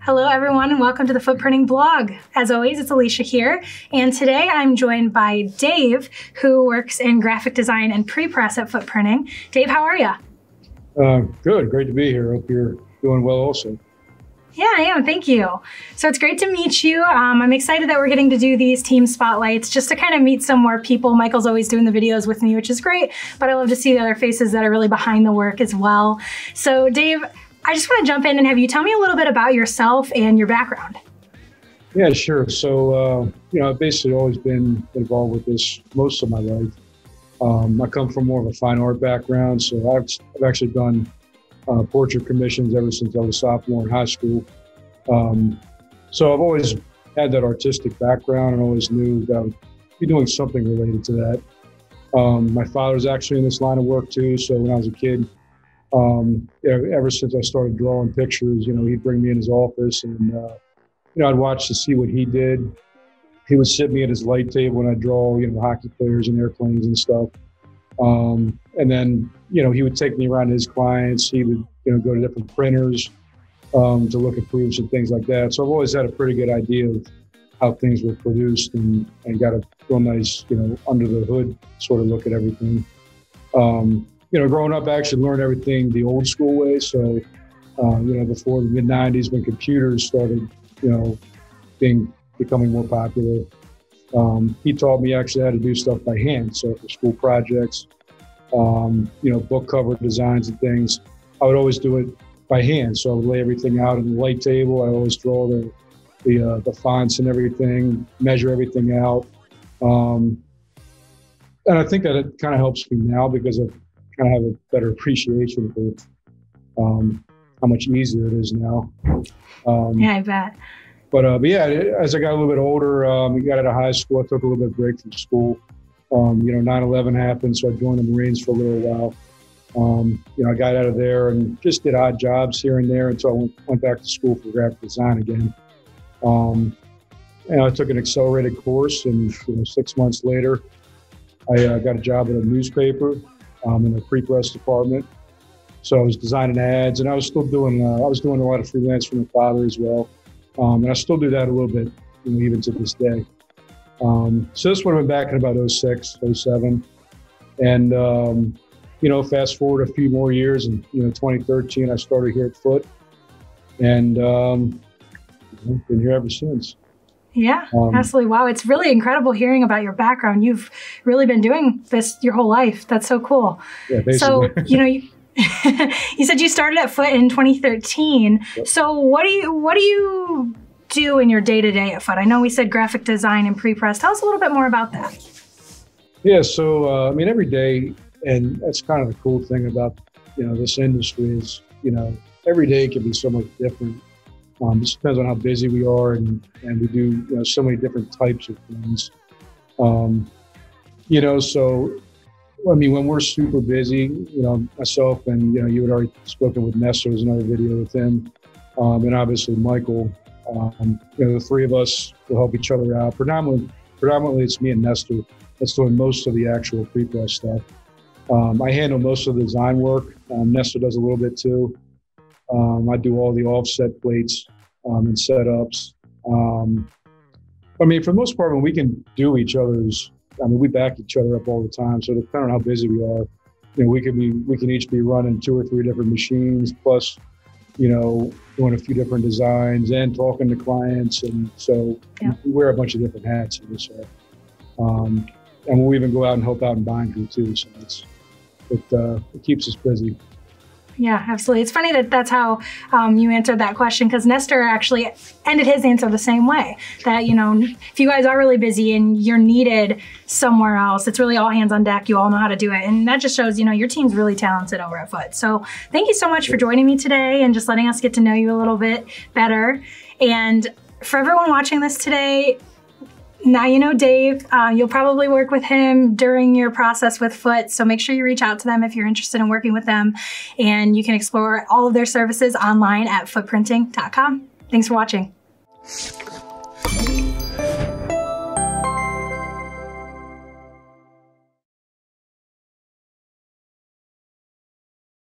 Hello everyone and welcome to the Footprinting blog. As always, it's Alicia here, and today I'm joined by Dave, who works in graphic design and pre-press at Footprinting. Dave, how are you? Good, great to be here. Hope you're doing well also. Yeah, I am, thank you. So it's great to meet you. I'm excited that we're getting to do these team spotlights just to kind of meet some more people. Michael's always doing the videos with me, which is great, but I love to see the other faces that are really behind the work as well. So Dave, I just want to jump in and have you tell me a little bit about yourself and your background. Yeah, sure. So, I've basically always been involved with this most of my life. I come from more of a fine art background, so I've actually done portrait commissions ever since I was a sophomore in high school. So I've always had that artistic background and always knew that I would be doing something related to that. My father's actually in this line of work too, so when I was a kid, ever since I started drawing pictures, he'd bring me in his office and, I'd watch to see what he did. He would sit me at his light table and I'd draw, hockey players and airplanes and stuff. And then, he would take me around to his clients. He would, go to different printers to look at proofs and things like that. So I've always had a pretty good idea of how things were produced and got a real nice, under the hood sort of look at everything. Growing up, I actually learned everything the old school way. So, before the mid-90s when computers started, becoming more popular, he taught me actually how to do stuff by hand. So for school projects, book cover designs and things, I would always do it by hand. So I would lay everything out on the light table. I always draw the fonts and everything, measure everything out. And I think that it kind of helps me now because I've kind of have a better appreciation for how much easier it is now. Yeah, I bet. But yeah, as I got a little bit older, we got out of high school, I took a little bit of break from school. 9/11 happened, so I joined the Marines for a little while. I got out of there and just did odd jobs here and there until I went back to school for graphic design again. And I took an accelerated course, and 6 months later, I got a job at a newspaper in the pre-press department. So I was designing ads, and I was still doing a lot of freelance for my father as well. And I still do that a little bit, even to this day. So this would have been back in about 06, 07. And, fast forward a few more years, and, 2013, I started here at Foote, and been here ever since. Yeah, absolutely. Wow, it's really incredible hearing about your background. You've really been doing this your whole life. That's so cool. Yeah, basically. So, you said you started at Foote in 2013. Yep. So what do you do in your day-to-day at Foote? I know we said graphic design and pre-press. Tell us a little bit more about that. Yeah, so every day, and that's kind of the cool thing about this industry is every day can be so much different. It just depends on how busy we are, and we do so many different types of things. So when we're super busy, myself and you had already spoken with Nestor. There's another video with him, and obviously Michael. The three of us will help each other out. Predominantly, it's me and Nestor that's doing most of the actual pre-press stuff. I handle most of the design work. Nestor does a little bit too. I do all the offset plates and setups. For the most part, when we can do each other's, we back each other up all the time. So depending on how busy we are, we can each be running 2 or 3 different machines, plus, doing a few different designs and talking to clients. And so we wear a bunch of different hats here. So, and we'll even go out and help out in binder too. So it keeps us busy. Yeah, absolutely. It's funny that that's how you answered that question, because Nestor actually ended his answer the same way. That, if you guys are really busy and you're needed somewhere else, it's really all hands on deck. You all know how to do it. And that just shows, your team's really talented over at Foote. So thank you so much for joining me today and just letting us get to know you a little bit better. And for everyone watching this today, now you know Dave. You'll probably work with him during your process with Foote, so make sure you reach out to them if you're interested in working with them. And you can explore all of their services online at footprinting.com. Thanks for watching.